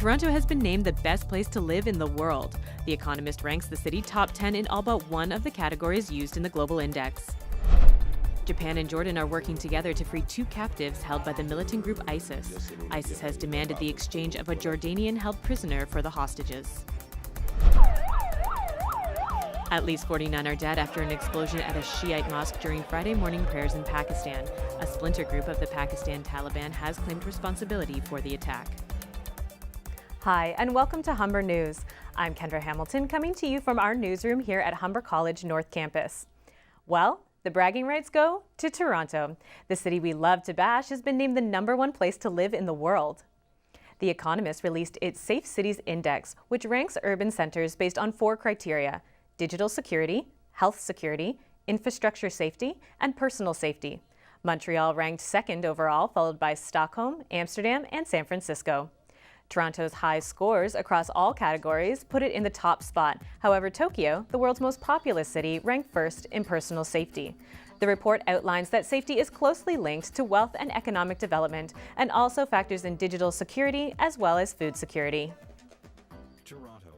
Toronto has been named the best place to live in the world. The Economist ranks the city top 10 in all but one of the categories used in the global index. Japan and Jordan are working together to free 2 captives held by the militant group ISIS. ISIS has demanded the exchange of a Jordanian-held prisoner for the hostages. At least 49 are dead after an explosion at a Shiite mosque during Friday morning prayers in Pakistan. A splinter group of the Pakistan Taliban has claimed responsibility for the attack. Hi, and welcome to Humber News. I'm Kendra Hamilton, coming to you from our newsroom here at Humber College North Campus. Well, the bragging rights go to Toronto. The city we love to bash has been named the #1 place to live in the world. The Economist released its Safe Cities Index, which ranks urban centers based on 4 criteria: digital security, health security, infrastructure safety, and personal safety. Montreal ranked 2nd overall, followed by Stockholm, Amsterdam, and San Francisco. Toronto's high scores across all categories put it in the top spot. However, Tokyo, the world's most populous city, ranked 1st in personal safety. The report outlines that safety is closely linked to wealth and economic development and also factors in digital security as well as food security. Toronto.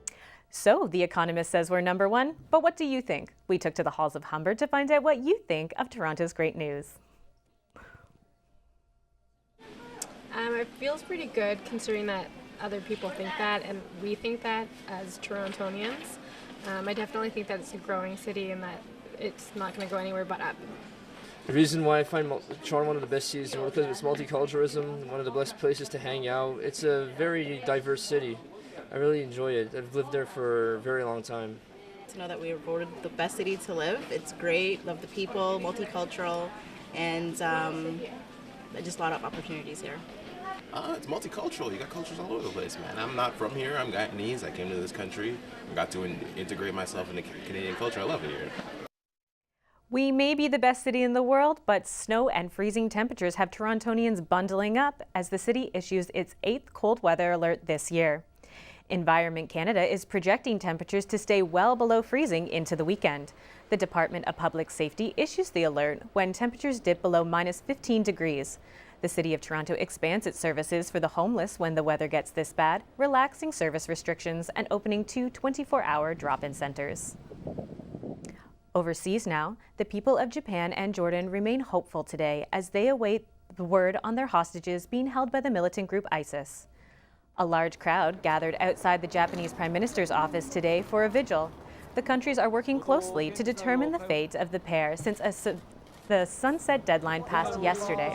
So, The Economist says we're #1, but what do you think? We took to the halls of Humber to find out what you think of Toronto's great news. It feels pretty good considering that other people think that and we think that as Torontonians. I definitely think that it's a growing city and that it's not going to go anywhere but up. The reason why I find Toronto one of the best cities is because of its multiculturalism, one of the best places to hang out. It's a very diverse city. I really enjoy it. I've lived there for a very long time. To know that we were voted the best city to live, it's great. Love the people, multicultural, and just a lot of opportunities here. It's multicultural. You got cultures all over the place, man. I'm not from here. I'm Guyanese. I came to this country and got to integrate myself into Canadian culture. I love it here. We may be the best city in the world, but snow and freezing temperatures have Torontonians bundling up as the city issues its 8th cold weather alert this year. Environment Canada is projecting temperatures to stay well below freezing into the weekend. The Department of Public Safety issues the alert when temperatures dip below -15 degrees. The City of Toronto expands its services for the homeless when the weather gets this bad, relaxing service restrictions and opening 2 24-hour drop-in centers. Overseas now, the people of Japan and Jordan remain hopeful today as they await the word on their hostages being held by the militant group ISIS. A large crowd gathered outside the Japanese Prime Minister's office today for a vigil. The countries are working closely to determine the fate of the pair since the sunset deadline passed yesterday.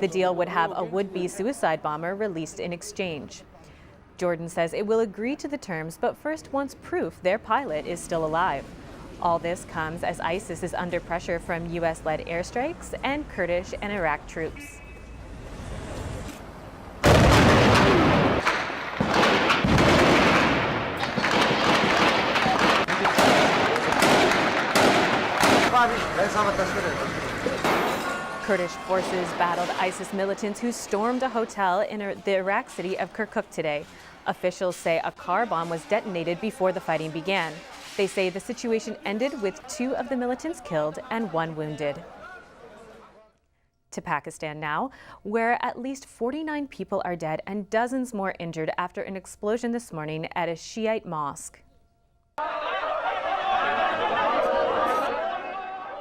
The deal would have a would-be suicide bomber released in exchange. Jordan says it will agree to the terms, but first wants proof their pilot is still alive. All this comes as ISIS is under pressure from U.S.-led airstrikes and Kurdish and Iraq troops. Kurdish forces battled ISIS militants who stormed a hotel in the Iraq city of Kirkuk today. Officials say a car bomb was detonated before the fighting began. They say the situation ended with 2 of the militants killed and 1 wounded. To Pakistan now, where at least 49 people are dead and dozens more injured after an explosion this morning at a Shiite mosque.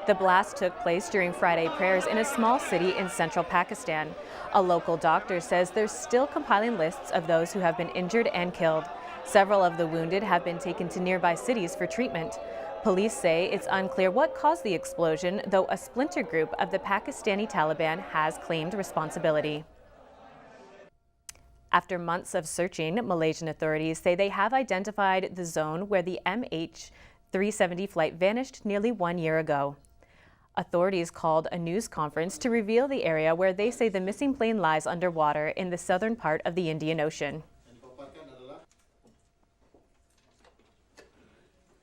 The blast took place during Friday prayers in a small city in central Pakistan. A local doctor says they're still compiling lists of those who have been injured and killed. Several of the wounded have been taken to nearby cities for treatment. Police say it's unclear what caused the explosion, though a splinter group of the Pakistani Taliban has claimed responsibility. After months of searching, Malaysian authorities say they have identified the zone where the MH370 flight vanished nearly 1 year ago. Authorities called a news conference to reveal the area where they say the missing plane lies underwater in the southern part of the Indian Ocean.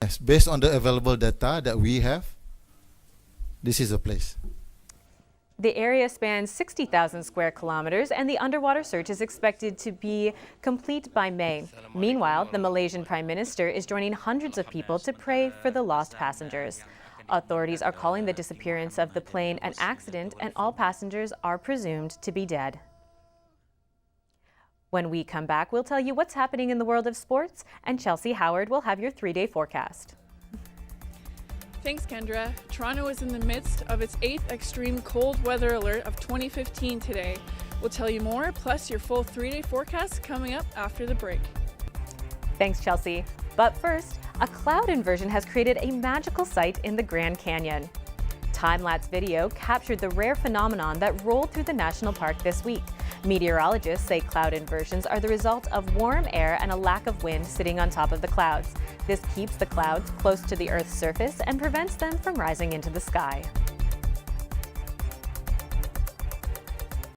Yes, based on the available data that we have, this is a place. The area spans 60,000 square kilometers and the underwater search is expected to be complete by May. Meanwhile, the Malaysian Prime Minister is joining hundreds of people to pray for the lost passengers. Authorities are calling the disappearance of the plane an accident and all passengers are presumed to be dead. When we come back, we'll tell you what's happening in the world of sports, and Chelsea Howard will have your 3-day forecast. Thanks, Kendra. Toronto is in the midst of its 8th extreme cold weather alert of 2015 today. We'll tell you more, plus your full 3-day forecast coming up after the break. Thanks, Chelsea. But first, a cloud inversion has created a magical sight in the Grand Canyon. Time-lapse video captured the rare phenomenon that rolled through the national park this week. Meteorologists say cloud inversions are the result of warm air and a lack of wind sitting on top of the clouds. This keeps the clouds close to the Earth's surface and prevents them from rising into the sky.